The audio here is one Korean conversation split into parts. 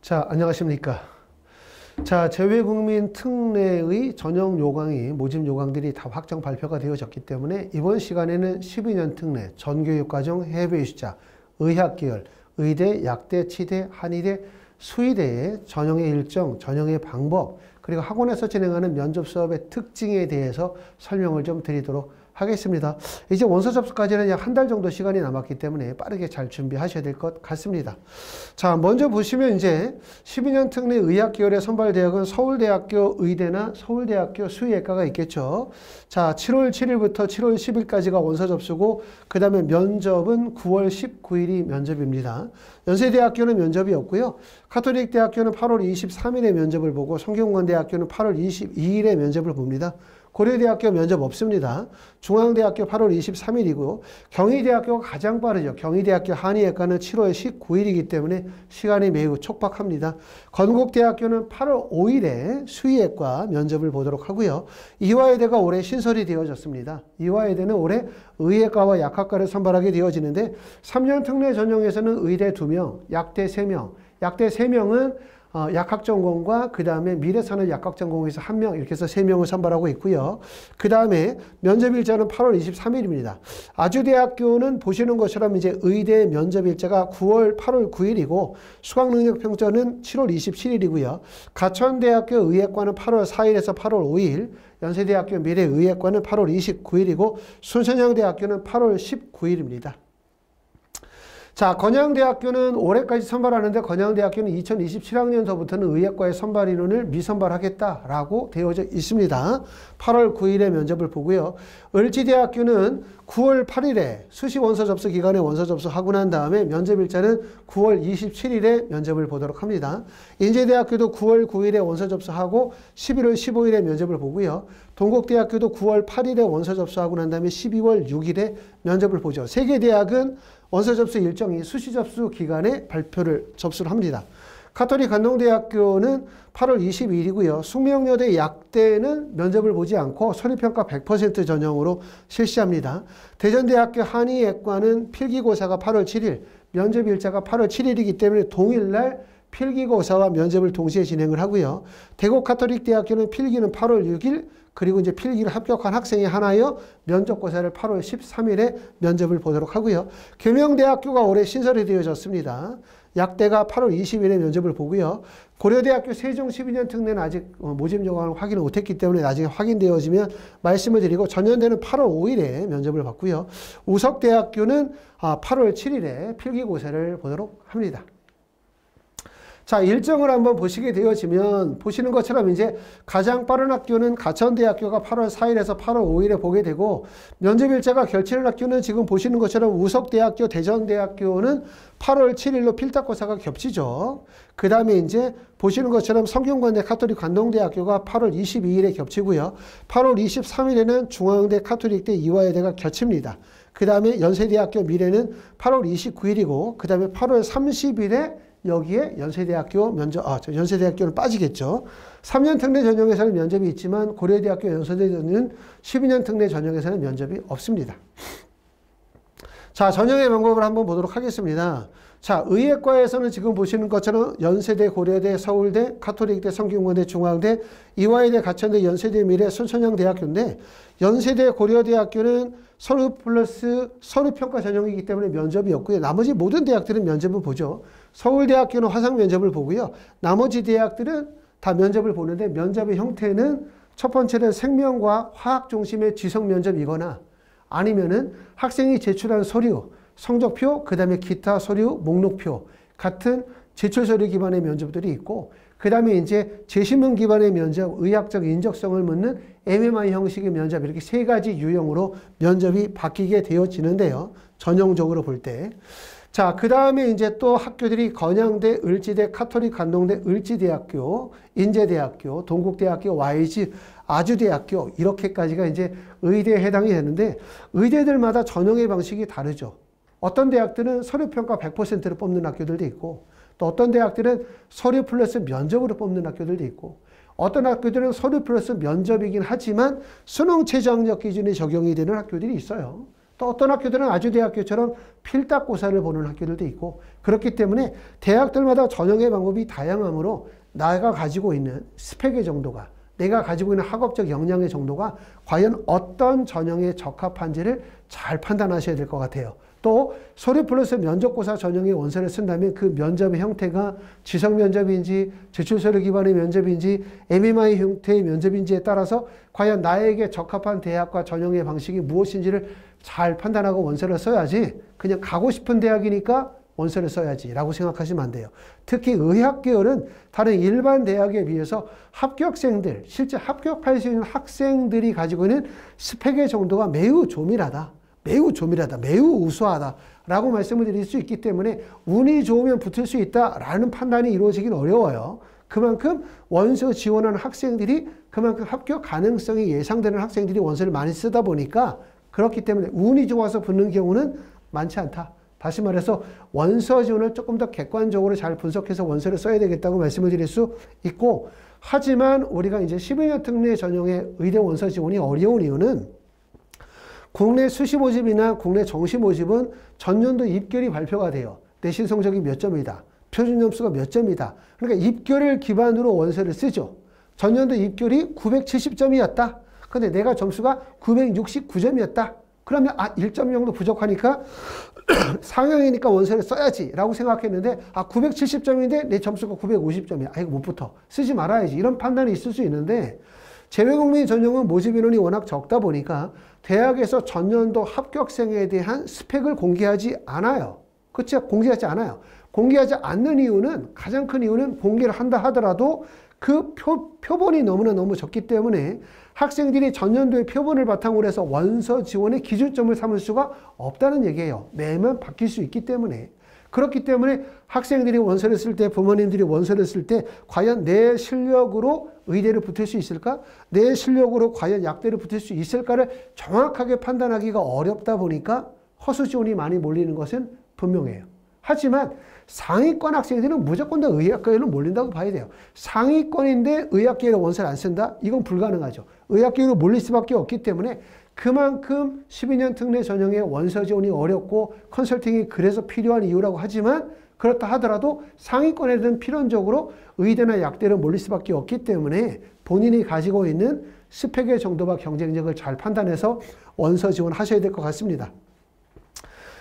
자, 안녕하십니까. 자, 재외국민 특례의 전형 요강이 모집 요강들이 다 확정 발표가 되어졌기 때문에 이번 시간에는 12년 특례, 전교육과정 해외 이수자, 의학계열, 의대, 약대, 치대, 한의대, 수의대의 전형의 일정, 전형의 방법, 그리고 학원에서 진행하는 면접 수업의 특징에 대해서 설명을 좀 드리도록 하겠습니다. 이제 원서 접수까지는 약 한 달 정도 시간이 남았기 때문에 빠르게 잘 준비하셔야 될 것 같습니다. 자, 먼저 보시면 이제 12년 특례 의학 계열의 선발 대학은 서울대학교 의대나 서울대학교 수의학과가 있겠죠. 자, 7월 7일부터 7월 10일까지가 원서 접수고 그 다음에 면접은 9월 19일이 면접입니다. 연세대학교는 면접이 없고요. 가톨릭대학교는 8월 23일에 면접을 보고 성균관대학교는 8월 22일에 면접을 봅니다. 고려대학교 면접 없습니다. 중앙대학교 8월 23일이고 경희대학교가 가장 빠르죠. 경희대학교 한의학과는 7월 19일이기 때문에 시간이 매우 촉박합니다. 건국대학교는 8월 5일에 수의학과 면접을 보도록 하고요. 이화여대가 올해 신설이 되어졌습니다. 이화여대는 올해 의학과와 약학과를 선발하게 되어지는데 3년 특례 전형에서는 의대 2명, 약대 3명, 약대 3명은 약학전공과 그 다음에 미래산업 약학전공에서 1명 이렇게 해서 3명을 선발하고 있고요. 그 다음에 면접일자는 8월 23일입니다. 아주대학교는 보시는 것처럼 이제 의대 면접일자가 8월 9일이고 수강능력평가는 7월 27일이고요. 가천대학교 의학과는 8월 4일에서 8월 5일, 연세대학교 미래의학과는 8월 29일이고 순천향대학교는 8월 19일입니다. 자, 건양대학교는 올해까지 선발하는데 건양대학교는 2027학년서부터는 의학과의 선발 인원을 미선발하겠다라고 되어져 있습니다. 8월 9일에 면접을 보고요. 을지대학교는 9월 8일에 수시 원서 접수 기간에 원서 접수하고 난 다음에 면접일자는 9월 27일에 면접을 보도록 합니다. 인제대학교도 9월 9일에 원서 접수하고 11월 15일에 면접을 보고요. 동국대학교도 9월 8일에 원서 접수하고 난 다음에 12월 6일에 면접을 보죠. 세 개 대학은 원서 접수 일정이 수시 접수 기간에 접수를 합니다. 가톨릭 관동대학교는 8월 22일이고요. 숙명여대 약대는 면접을 보지 않고 서류평가 100% 전형으로 실시합니다. 대전대학교 한의학과는 필기고사가 8월 7일, 면접일자가 8월 7일이기 때문에 동일날 필기고사와 면접을 동시에 진행을 하고요. 대구 가톨릭대학교는 필기는 8월 6일, 그리고 이제 필기를 합격한 학생이 하나여 면접고사를 8월 13일에 면접을 보도록 하고요. 계명대학교가 올해 신설이 되어졌습니다. 약대가 8월 20일에 면접을 보고요. 고려대학교 세종 12년 특례는 아직 모집 요강을 확인을 못했기 때문에 나중에 확인되어지면 말씀을 드리고 전년대는 8월 5일에 면접을 받고요. 우석대학교는 8월 7일에 필기고사를 보도록 합니다. 자, 일정을 한번 보시게 되어지면 보시는 것처럼 이제 가장 빠른 학교는 가천대학교가 8월 4일에서 8월 5일에 보게 되고 면접일자가 겹치는 학교는 지금 보시는 것처럼 우석대학교, 대전대학교는 8월 7일로 필탁고사가 겹치죠. 그 다음에 이제 보시는 것처럼 성균관대 가톨릭 관동대학교가 8월 22일에 겹치고요. 8월 23일에는 중앙대 가톨릭대 이화여대가 겹칩니다. 그 다음에 연세대학교 미래는 8월 29일이고 그 다음에 8월 30일에 여기에 연세대학교 연세대학교는 빠지겠죠. 3년 특례 전형에서는 면접이 있지만 고려대학교 연세대는 12년 특례 전형에서는 면접이 없습니다. 자, 전형의 방법을 한번 보도록 하겠습니다. 자, 의학과에서는 지금 보시는 것처럼 연세대, 고려대, 서울대, 가톨릭대, 성균관대, 중앙대, 이화여대, 가천대, 연세대, 미래, 순천향대학교인데 연세대, 고려대학교는 서류 플러스 서류평가 전형이기 때문에 면접이 없고요. 나머지 모든 대학들은 면접을 보죠. 서울대학교는 화상 면접을 보고요. 나머지 대학들은 다 면접을 보는데 면접의 형태는 첫 번째는 생명과 화학 중심의 지성 면접이거나 아니면은 학생이 제출한 서류, 성적표, 그 다음에 기타 서류, 목록표 같은 제출 서류 기반의 면접들이 있고 그 다음에 이제 제시문 기반의 면접, 의학적 인적성을 묻는 MMI 형식의 면접 이렇게 세 가지 유형으로 면접이 바뀌게 되어지는데요. 전형적으로 볼 때. 자, 그 다음에 이제 또 학교들이 건양대, 을지대, 가톨릭 관동대, 을지대학교, 인제대학교, 동국대학교, YG, 아주대학교 이렇게까지가 이제 의대에 해당이 되는데 의대들마다 전형의 방식이 다르죠. 어떤 대학들은 서류평가 100%로 뽑는 학교들도 있고 또 어떤 대학들은 서류 플러스 면접으로 뽑는 학교들도 있고 어떤 학교들은 서류 플러스 면접이긴 하지만 수능 최저학력 기준이 적용이 되는 학교들이 있어요. 또 또 어떤 학교들은 아주대학교처럼 필딱고사를 보는 학교들도 있고 그렇기 때문에 대학들마다 전형의 방법이 다양하므로 내가 가지고 있는 스펙의 정도가 내가 가지고 있는 학업적 역량의 정도가 과연 어떤 전형에 적합한지를 잘 판단하셔야 될 것 같아요. 또 서류 플러스 면접고사 전형의 원서를 쓴다면 그 면접의 형태가 지성 면접인지 제출서류 기반의 면접인지 MMI 형태의 면접인지에 따라서 과연 나에게 적합한 대학과 전형의 방식이 무엇인지를 잘 판단하고 원서를 써야지 그냥 가고 싶은 대학이니까 원서를 써야지 라고 생각하시면 안 돼요. 특히 의학 계열은 다른 일반 대학에 비해서 합격생들, 실제 합격할 수 있는 학생들이 가지고 있는 스펙의 정도가 매우 조밀하다. 매우 우수하다 라고 말씀을 드릴 수 있기 때문에 운이 좋으면 붙을 수 있다라는 판단이 이루어지긴 어려워요. 그만큼 원서 지원하는 학생들이 그만큼 합격 가능성이 예상되는 학생들이 원서를 많이 쓰다 보니까 그렇기 때문에 운이 좋아서 붙는 경우는 많지 않다. 다시 말해서 원서 지원을 조금 더 객관적으로 잘 분석해서 원서를 써야 되겠다고 말씀을 드릴 수 있고 하지만 우리가 이제 12년 특례 전형의 의대 원서 지원이 어려운 이유는 국내 수시 모집이나 국내 정시 모집은 전년도 입결이 발표가 돼요. 내신 성적이 몇 점이다. 표준 점수가 몇 점이다. 그러니까 입결을 기반으로 원서를 쓰죠. 전년도 입결이 970점이었다. 근데 내가 점수가 969점이었다. 그러면 1점 정도 부족하니까 상향이니까 원서를 써야지 라고 생각했는데 970점인데 내 점수가 950점이야. 이거 못 붙어. 쓰지 말아야지. 이런 판단이 있을 수 있는데 재외국민 전형은 모집 인원이 워낙 적다 보니까 대학에서 전년도 합격생에 대한 스펙을 공개하지 않아요. 그렇죠? 공개하지 않아요. 공개하지 않는 이유는 가장 큰 이유는 공개를 한다 하더라도 그 표본이 너무 적기 때문에 학생들이 전년도의 표본을 바탕으로 해서 원서 지원의 기준점을 삼을 수가 없다는 얘기예요. 매년 바뀔 수 있기 때문에. 그렇기 때문에 학생들이 원서를 쓸 때, 부모님들이 원서를 쓸 때 과연 내 실력으로 의대를 붙을 수 있을까? 내 실력으로 과연 약대를 붙을 수 있을까를 정확하게 판단하기가 어렵다 보니까 허수 지원이 많이 몰리는 것은 분명해요. 하지만 상위권 학생들은 무조건 다 의학계열로 몰린다고 봐야 돼요. 상위권인데 의학계열 원서를 안 쓴다? 이건 불가능하죠. 의학계열로 몰릴 수밖에 없기 때문에 그만큼 12년 특례 전형의 원서 지원이 어렵고 컨설팅이 그래서 필요한 이유라고 하지만 그렇다 하더라도 상위권 애들은 필연적으로 의대나 약대로 몰릴 수밖에 없기 때문에 본인이 가지고 있는 스펙의 정도와 경쟁력을 잘 판단해서 원서 지원하셔야 될 것 같습니다.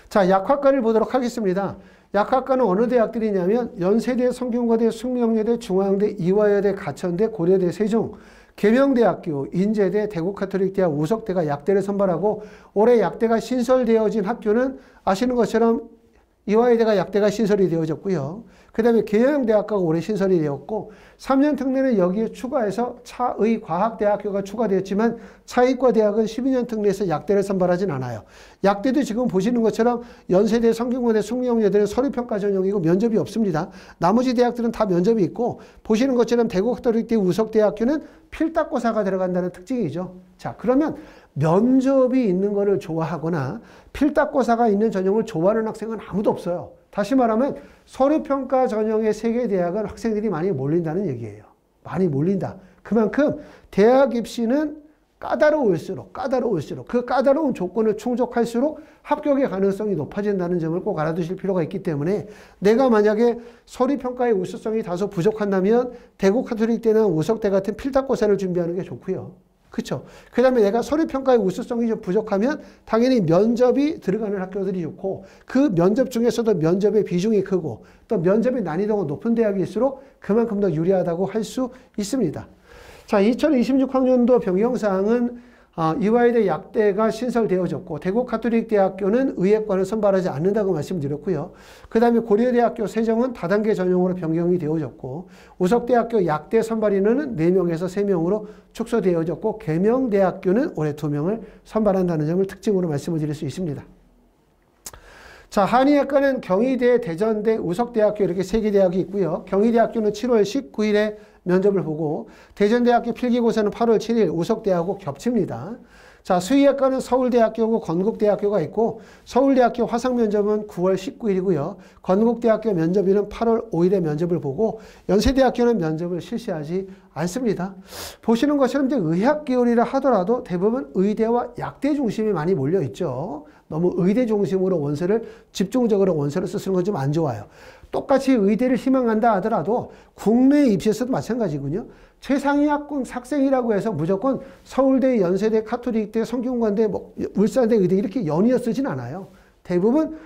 자, 약학과를 보도록 하겠습니다. 약학과는 어느 대학들이냐면 연세대, 성균관대, 숙명여대, 중앙대, 이화여대, 가천대, 고려대, 세종, 계명대학교, 인제대, 대구카톨릭대학, 우석대가 약대를 선발하고 올해 약대가 신설되어진 학교는 아시는 것처럼 이화여대가 약대가 신설이 되어졌고요. 그 다음에 계명대학과가 올해 신설이 되었고 3년 특례는 여기에 추가해서 차의과학대학교가 추가되었지만 차의과대학은 12년 특례에서 약대를 선발하진 않아요. 약대도 지금 보시는 것처럼 연세대, 성균관대, 숙명여대는 서류평가 전형이고 면접이 없습니다. 나머지 대학들은 다 면접이 있고 보시는 것처럼 대구카톨릭대, 우석대학교는 필딱고사가 들어간다는 특징이죠. 자, 그러면 면접이 있는 거를 좋아하거나 필딱고사가 있는 전형을 좋아하는 학생은 아무도 없어요. 다시 말하면 서류평가 전형의 3개 대학은 학생들이 많이 몰린다는 얘기예요. 많이 몰린다. 그만큼 대학 입시는 까다로울수록 그 까다로운 조건을 충족할수록 합격의 가능성이 높아진다는 점을 꼭 알아두실 필요가 있기 때문에 내가 만약에 서류평가의 우수성이 다소 부족한다면 대구카톨릭대나 우석대 같은 필딱고사를 준비하는 게 좋고요. 그렇죠. 그 다음에 내가 서류평가의 우수성이 좀 부족하면 당연히 면접이 들어가는 학교들이 좋고 그 면접 중에서도 면접의 비중이 크고 또 면접의 난이도가 높은 대학일수록 그만큼 더 유리하다고 할 수 있습니다. 자, 2026학년도 변경사항은 이화여대 약대가 신설되어졌고 대구카톨릭대학교는 의예과를 선발하지 않는다고 말씀드렸고요. 그 다음에 고려대학교 세정은 다단계 전형으로 변경이 되어졌고 우석대학교 약대 선발 인원은 4명에서 3명으로 축소되어졌고 계명대학교는 올해 2명을 선발한다는 점을 특징으로 말씀을 드릴 수 있습니다. 자, 한의학과는 경희대, 대전대, 우석대학교 이렇게 3개 대학이 있고요. 경희대학교는 7월 19일에 면접을 보고 대전대학교 필기고사는 8월 7일 우석대하고 겹칩니다. 자, 수의학과는 서울대학교고 건국대학교가 있고 서울대학교 화상면접은 9월 19일이고요. 건국대학교 면접일은 8월 5일에 면접을 보고 연세대학교는 면접을 실시하지 않습니다. 보시는 것처럼 이제 의학 계열이라 하더라도 대부분 의대와 약대 중심이 많이 몰려 있죠. 너무 의대 중심으로 원서를 집중적으로 원서를 쓰는 건 좀 안 좋아요. 똑같이 의대를 희망한다 하더라도 국내 입시에서도 마찬가지군요. 최상위학군 학생이라고 해서 무조건 서울대, 연세대, 카톨릭대, 성균관대, 울산대 의대 이렇게 연이어 쓰진 않아요. 대부분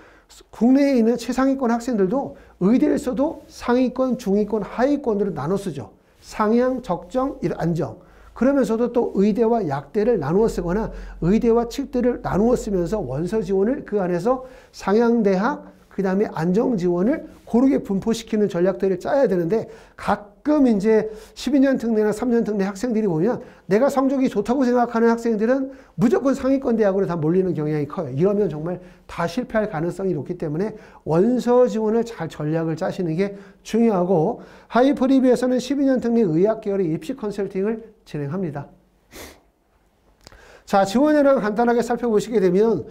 국내에 있는 최상위권 학생들도 의대를 써도 상위권, 중위권, 하위권으로 나눠 쓰죠. 상향, 적정, 안정. 그러면서도 또 의대와 약대를 나누어 쓰거나 의대와 칙대를 나누어 쓰면서 원서 지원을 그 안에서 상향대학, 그 다음에 안정 지원을 고르게 분포시키는 전략들을 짜야 되는데 가끔 이제 12년 특례나 3년 특례 학생들이 보면 내가 성적이 좋다고 생각하는 학생들은 무조건 상위권 대학으로 다 몰리는 경향이 커요. 이러면 정말 다 실패할 가능성이 높기 때문에 원서 지원을 잘 전략을 짜시는 게 중요하고 하이프리뷰에서는 12년 특례 의학 계열의 입시 컨설팅을 진행합니다. 자, 지원 현황 간단하게 살펴보시게 되면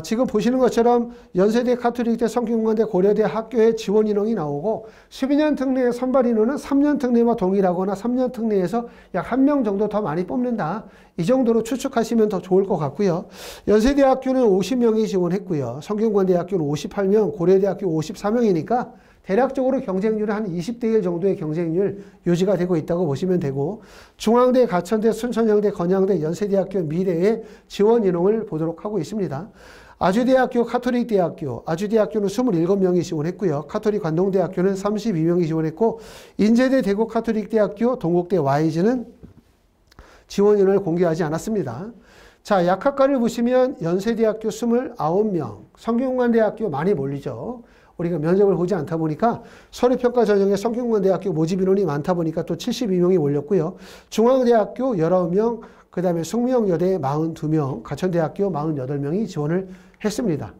지금 보시는 것처럼 연세대, 카톨릭대, 성균관대, 고려대 학교의 지원 인원이 나오고 12년 특례의 선발 인원은 3년 특례와 동일하거나 3년 특례에서 약 1명 정도 더 많이 뽑는다. 이 정도로 추측하시면 더 좋을 것 같고요. 연세대학교는 50명이 지원했고요. 성균관대학교는 58명, 고려대학교 54명이니까 대략적으로 경쟁률은 한 20대 1 정도의 경쟁률 유지가 되고 있다고 보시면 되고 중앙대, 가천대, 순천향대, 건양대, 연세대학교, 미래의 지원 인원을 보도록 하고 있습니다. 아주대학교, 카톨릭대학교, 아주대학교는 27명이 지원했고요. 카톨릭 관동대학교는 32명이 지원했고 인제대, 대구 카톨릭대학교, 동국대, YG는 지원 인원을 공개하지 않았습니다. 자, 약학과를 보시면 연세대학교 29명, 성균관대학교 많이 몰리죠. 우리가 면접을 보지 않다 보니까 서류평가 전형에 성균관대학교 모집 인원이 많다 보니까 또 72명이 몰렸고요. 중앙대학교 19명, 그 다음에 숙명여대 42명, 가천대학교 48명이 지원을 했습니다.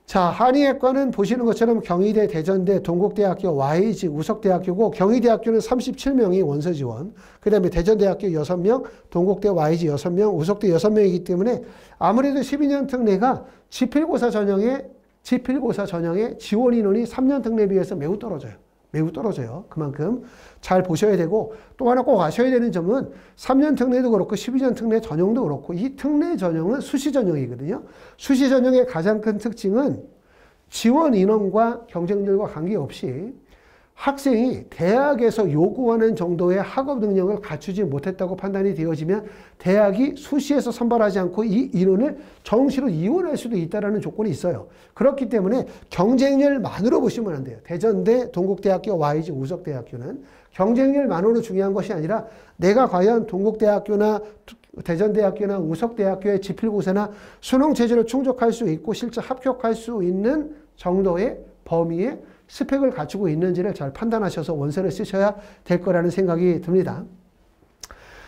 자, 한의학과는 보시는 것처럼 경희대, 대전대, 동국대학교, YG, 우석대학교고 경희대학교는 37명이 원서 지원, 그 다음에 대전대학교 6명, 동국대, YG 6명, 우석대 6명이기 때문에 아무래도 12년 특례가 지필고사 전형의 지원 인원이 3년 특례에 비해서 매우 떨어져요. 매우 떨어져요. 그만큼 잘 보셔야 되고 또 하나 꼭 아셔야 되는 점은 3년 특례도 그렇고 12년 특례 전형도 그렇고 이 특례 전형은 수시 전형이거든요. 수시 전형의 가장 큰 특징은 지원 인원과 경쟁률과 관계없이 학생이 대학에서 요구하는 정도의 학업 능력을 갖추지 못했다고 판단이 되어지면 대학이 수시에서 선발하지 않고 이 인원을 정시로 이원할 수도 있다는 조건이 있어요. 그렇기 때문에 경쟁률만으로 보시면 안 돼요. 대전대, 동국대학교, YG, 우석대학교는 경쟁률만으로 중요한 것이 아니라 내가 과연 동국대학교나 대전대학교나 우석대학교의 지필고사나 수능 체제를 충족할 수 있고 실제 합격할 수 있는 정도의 범위의 스펙을 갖추고 있는지를 잘 판단하셔서 원서를 쓰셔야 될 거라는 생각이 듭니다.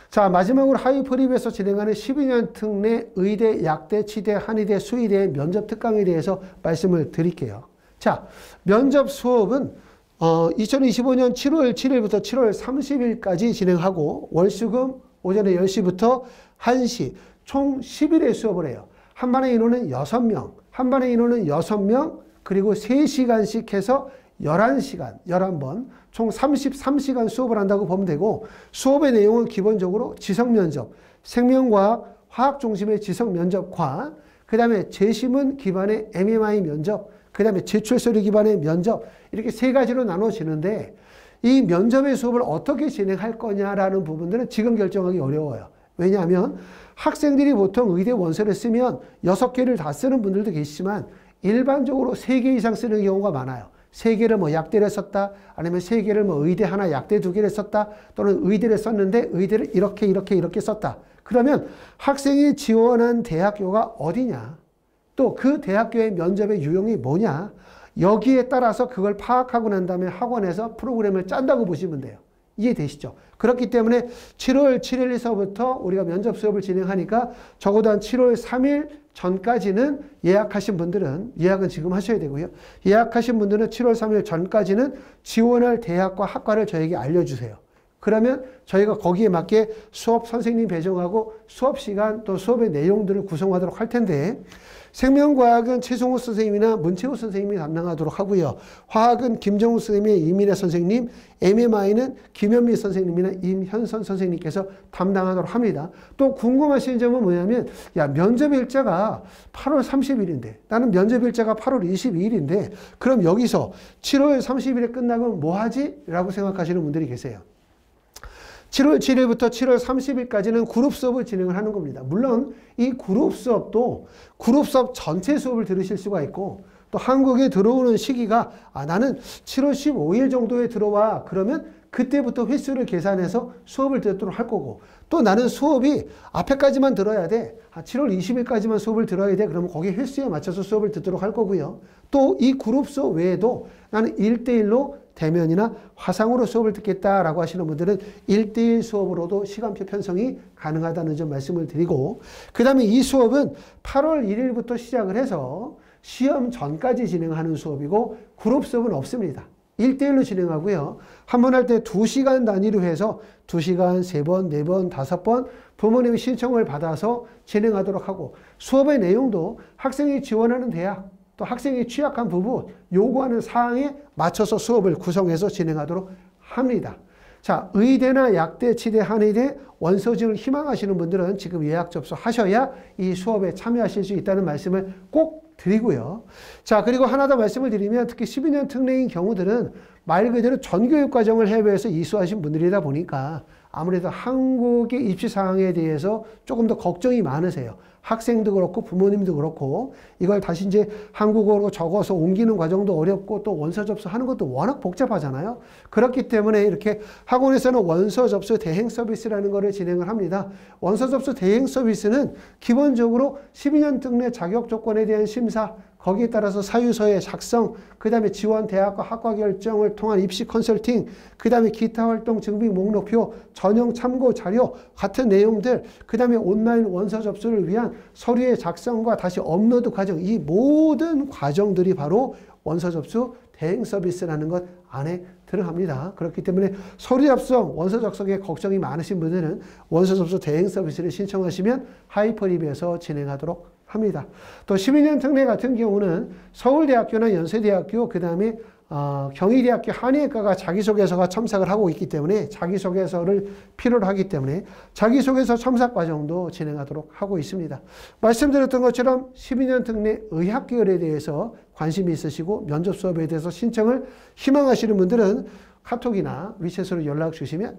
자, 마지막으로 하이프리뷰에서 진행하는 12년 특례 의대, 약대, 치대, 한의대, 수의대의 면접 특강에 대해서 말씀을 드릴게요. 자, 면접 수업은 2025년 7월 7일부터 7월 30일까지 진행하고 월수금 오전에 10시부터 1시 총 10일의 수업을 해요. 한 반의 인원은 6명, 한 반의 인원은 6명, 그리고 3시간씩 해서 11시간, 11번, 총 33시간 수업을 한다고 보면 되고 수업의 내용은 기본적으로 지성면접, 생명과학, 화학 중심의 지성면접과 그 다음에 재심은 기반의 MMI 면접, 그 다음에 제출서류 기반의 면접 이렇게 세 가지로 나눠지는데 이 면접의 수업을 어떻게 진행할 거냐라는 부분들은 지금 결정하기 어려워요. 왜냐하면 학생들이 보통 의대 원서를 쓰면 6개를 다 쓰는 분들도 계시지만 일반적으로 3개 이상 쓰는 경우가 많아요. 3개를 뭐 약대를 썼다, 아니면 3개를 뭐 의대 하나, 약대 2개를 썼다, 또는 의대를 썼는데 의대를 이렇게 썼다. 그러면 학생이 지원한 대학교가 어디냐, 또 그 대학교의 면접의 유형이 뭐냐, 여기에 따라서 그걸 파악하고 난 다음에 학원에서 프로그램을 짠다고 보시면 돼요. 이해되시죠? 그렇기 때문에 7월 7일에서부터 우리가 면접 수업을 진행하니까 적어도 한 7월 3일 전까지는 예약하신 분들은, 예약은 지금 하셔야 되고요. 예약하신 분들은 7월 3일 전까지는 지원할 대학과 학과를 저에게 알려주세요. 그러면 저희가 거기에 맞게 수업 선생님 배정하고 수업 시간 또 수업의 내용들을 구성하도록 할 텐데, 생명과학은 최성호 선생님이나 문채호 선생님이 담당하도록 하고요. 화학은 김정우 선생님의 이민혜 선생님, MMI는 김현미 선생님이나 임현선 선생님께서 담당하도록 합니다. 또 궁금하신 점은 뭐냐면, 야, 면접 일자가 8월 30일인데, 나는 면접 일자가 8월 22일인데, 그럼 여기서 7월 30일에 끝나면 뭐 하지? 라고 생각하시는 분들이 계세요. 7월 7일부터 7월 30일까지는 그룹 수업을 진행을 하는 겁니다. 물론 이 그룹 수업도 그룹 수업 전체 수업을 들으실 수가 있고, 또 한국에 들어오는 시기가 나는 7월 15일 정도에 들어와. 그러면 그때부터 횟수를 계산해서 수업을 듣도록 할 거고, 또 나는 수업이 앞에까지만 들어야 돼. 7월 20일까지만 수업을 들어야 돼. 그러면 거기 횟수에 맞춰서 수업을 듣도록 할 거고요. 또 이 그룹 수업 외에도 나는 1대1로 대면이나 화상으로 수업을 듣겠다라고 하시는 분들은 1대1 수업으로도 시간표 편성이 가능하다는 점 말씀을 드리고, 그 다음에 이 수업은 8월 1일부터 시작을 해서 시험 전까지 진행하는 수업이고, 그룹 수업은 없습니다. 1대1로 진행하고요. 한 번 할 때 2시간 단위로 해서 2시간, 3번, 4번, 5번 부모님의 신청을 받아서 진행하도록 하고, 수업의 내용도 학생이 지원하는 대학, 또 학생이 취약한 부분, 요구하는 사항에 맞춰서 수업을 구성해서 진행하도록 합니다. 자, 의대나 약대, 치대, 한의대 원서지를 희망하시는 분들은 지금 예약 접수하셔야 이 수업에 참여하실 수 있다는 말씀을 꼭 드리고요. 자, 그리고 하나 더 말씀을 드리면, 특히 12년 특례인 경우들은 말 그대로 전교육 과정을 해외에서 이수하신 분들이다 보니까 아무래도 한국의 입시 상황에 대해서 조금 더 걱정이 많으세요. 학생도 그렇고 부모님도 그렇고, 이걸 다시 이제 한국어로 적어서 옮기는 과정도 어렵고, 또 원서 접수하는 것도 워낙 복잡하잖아요. 그렇기 때문에 이렇게 학원에서는 원서 접수 대행 서비스라는 것을 진행을 합니다. 원서 접수 대행 서비스는 기본적으로 12년 특례 자격 조건에 대한 심사, 거기에 따라서 사유서의 작성, 그 다음에 지원 대학과 학과 결정을 통한 입시 컨설팅, 그 다음에 기타 활동 증빙 목록표, 전형 참고 자료 같은 내용들, 그 다음에 온라인 원서 접수를 위한 서류의 작성과 다시 업로드 과정, 이 모든 과정들이 바로 원서 접수 대행 서비스라는 것 안에 들어갑니다. 그렇기 때문에 서류 작성, 원서 작성에 걱정이 많으신 분들은 원서 접수 대행 서비스를 신청하시면 하이퍼립에서 진행하도록 합니다. 또 12년 특례 같은 경우는 서울대학교나 연세대학교, 그 다음에 경희대학교 한의학과가 자기소개서가 첨삭을 하고 있기 때문에 자기소개서를 필요로 하기 때문에 자기소개서 첨삭 과정도 진행하도록 하고 있습니다. 말씀드렸던 것처럼 12년 특례 의학계열에 대해서 관심이 있으시고 면접 수업에 대해서 신청을 희망하시는 분들은 카톡이나 위챗으로 연락 주시면